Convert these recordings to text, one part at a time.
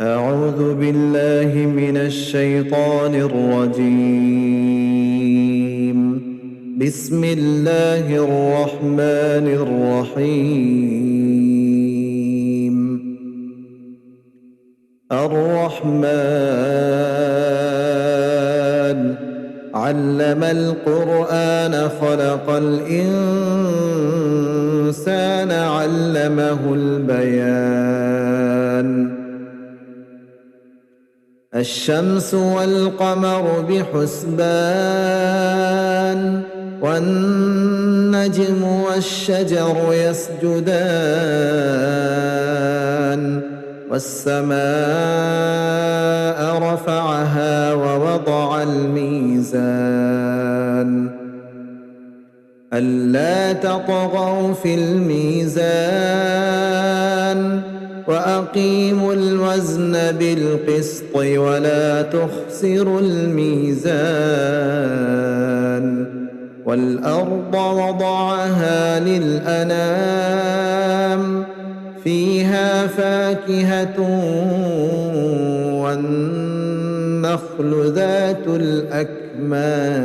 أعوذ بالله من الشيطان الرجيم. بسم الله الرحمن الرحيم. الرحمن علم القرآن خلق الإنسان علمه البيان. الشمس والقمر بحسبان والنجم والشجر يسجدان والسماء رفعها ووضع الميزان ألا تطغوا في الميزان وأقيموا الوزن بالقسط ولا تخسروا الميزان والأرض وضعها للأنام فيها فاكهة والنخل ذات الأكمام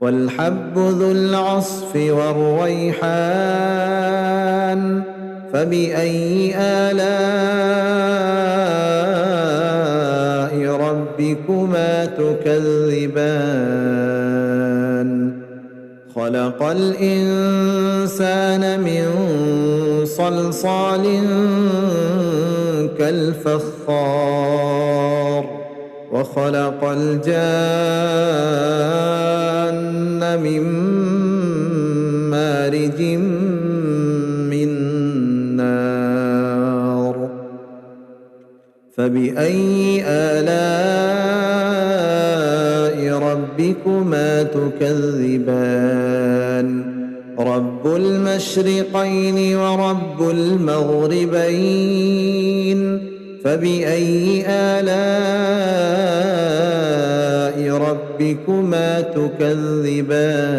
والحب ذو العصف والريحان فبأي آلاء ربكما تكذبان خلق الإنسان من صلصال كالفخار وخلق الجان من مارج من نار فبأي آلاء ربكما تكذبان رب المشرقين ورب المغربين فبأي آلاء ربكما تكذبان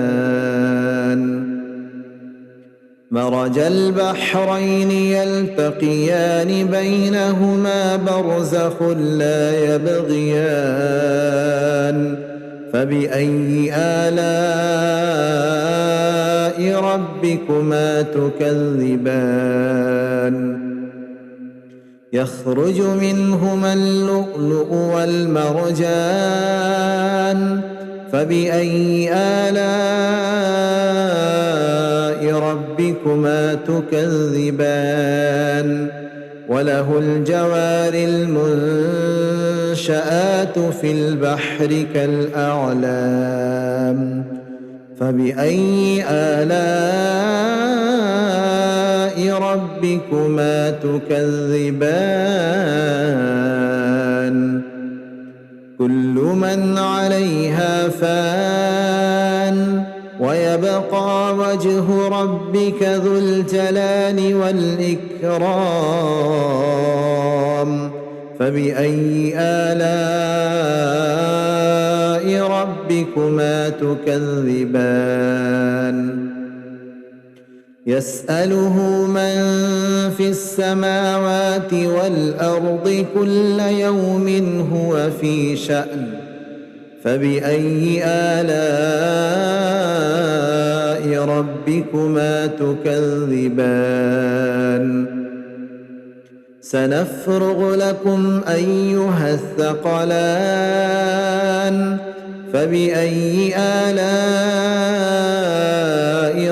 مرج البحرين يلتقيان بينهما برزخ لا يبغيان فبأي آلاء ربكما تكذبان يخرج منهما اللؤلؤ والمرجان فبأي آلاء ربكما تكذبان وله الجوار المنشآت في البحر كالأعلام فبأي آلاء ربكما تكذبان كل من عليها فان ويبقى وجه ربك ذو الجلال والإكرام فبأي آلاء ربكما تكذبان يسأله من في السماوات والأرض كل يوم هو في شأن فبأي آلاء ربكما تكذبان سنفرغ لكم أيها الثقلان فبأي آلاء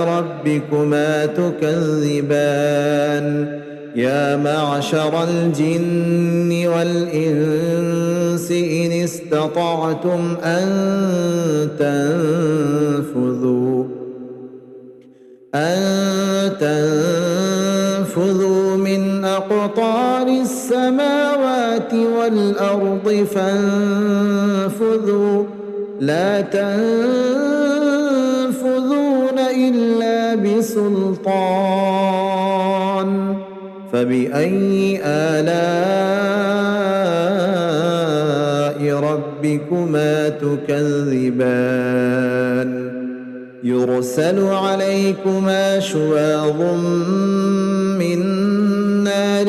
ربكما تكذبان يا معشر الجن والإنس إن استطعتم أن تنفذوا من أقطار السماوات والأرض فانفذوا لا تنفذون إلا بسلطان فبأي آلاء ربكما تكذبان يرسل عليكما شواظ من نار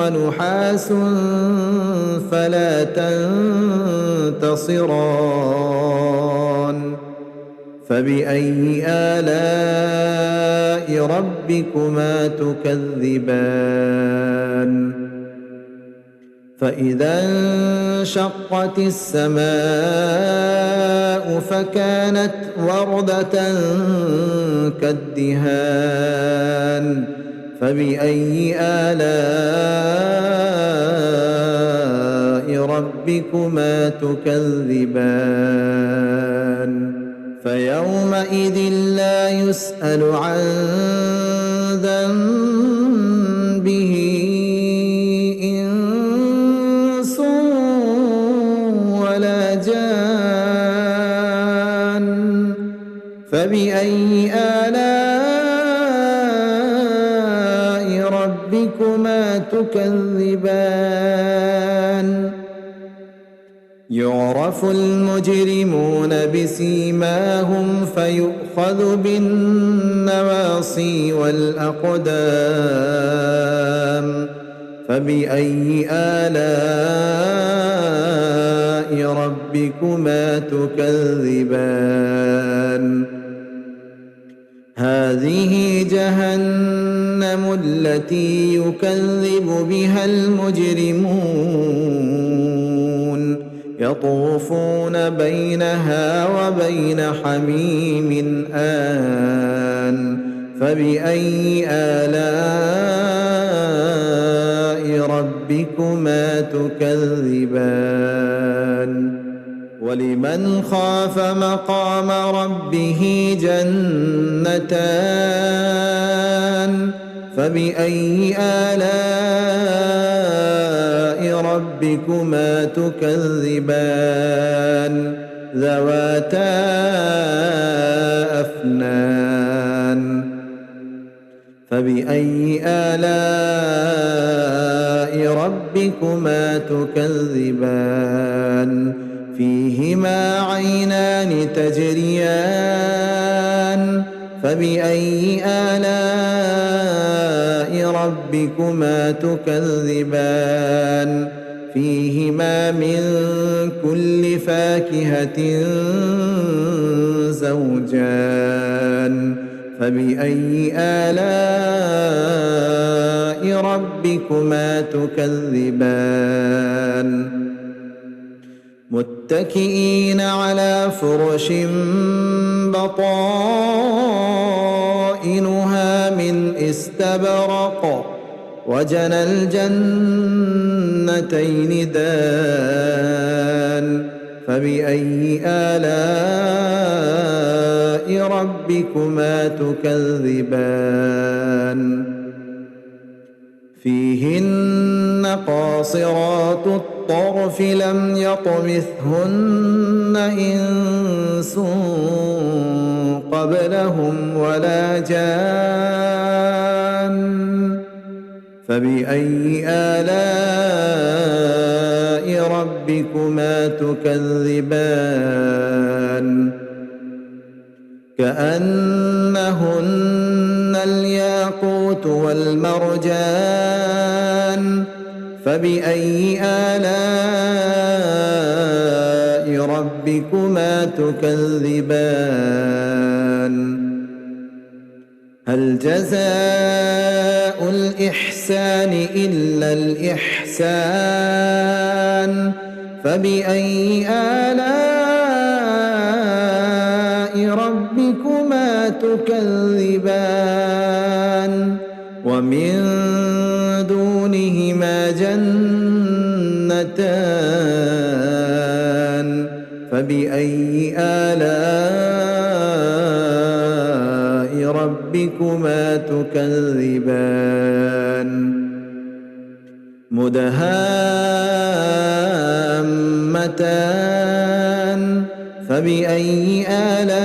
ونحاس فلا تنتصران فبأي آلاء ربكما تكذبان فإذا انشقت السماء فكانت وردة كالدهان فبأي آلاء ربكما تكذبان فيومئذ لا يسأل عن ذنبه إنس ولا جان فبأي آلاء ربكما تكذبان يعرف المجرمون بسيماهم فيؤخذ بالنواصي والأقدام فبأي آلاء ربكما تكذبان هذه جهنم التي يكذب بها المجرمون يطوفون بينها وبين حميم آن فبأي آلاء ربكما تكذبان ولمن خاف مقام ربه جنتان فبأي آلاء ربكما تكذبان ذواتا أفنان فبأي آلاء ربكما تكذبان فيهما عينان تجريان فبأي آلاء ربكما تكذبان فيهما من كل فاكهة زوجان فبأي آلاء ربكما تكذبان متكئين على فرش بطائنها من استبرق وجنى الجنتين دان فبأي آلاء ربكما تكذبان فيهن قاصرات الطرف لم يطمثهن إنس قبلهم ولا جان فبأي آلاء ربكما تكذبان كأنهن الياقوت والمرجان فبأي آلاء ربكما تكذبان هل جزاء الإحسان إلا الإحسان فبأي آلاء ربكما تكذبان ومن دونهما جنتان فبأي آلاء ربكما تكذبان مدهامتان فبأي آلاء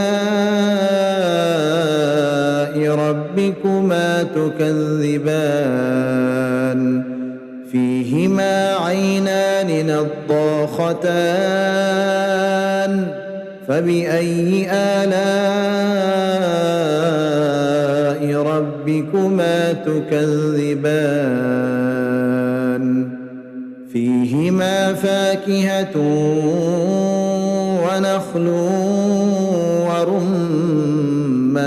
ربكما تكذبان فيهما عينان نضاختان فبأي آلاء ربكما تكذبان فيهما فاكهة ونخل ورمان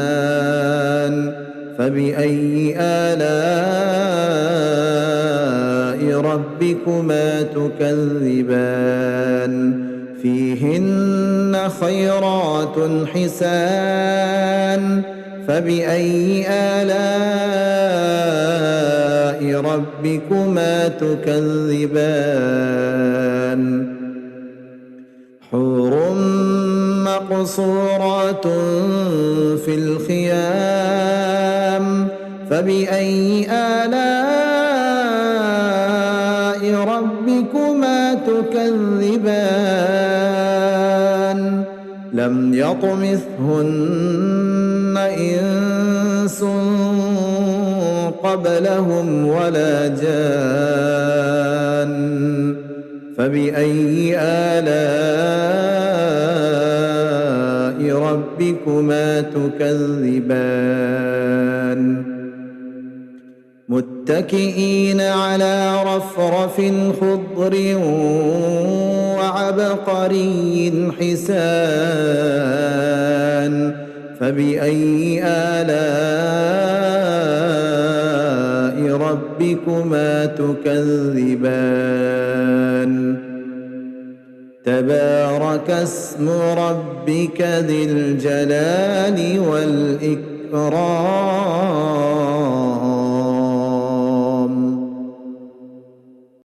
فبأي آلاء ربكما تكذبان فيهن خيرات حسان فبأي آلاء ربكما تكذبان حور مقصورات في الخيام فبأي آلاء ربكما تكذبان لم يطمثهن إنس قبلهم ولا جان فبأي آلاء ربكما تكذبان متكئين على رفرف خضر وعبقري حسان فبأي آلاء ربكما تكذبان تبارك اسم ربك ذي الجلال والإكرام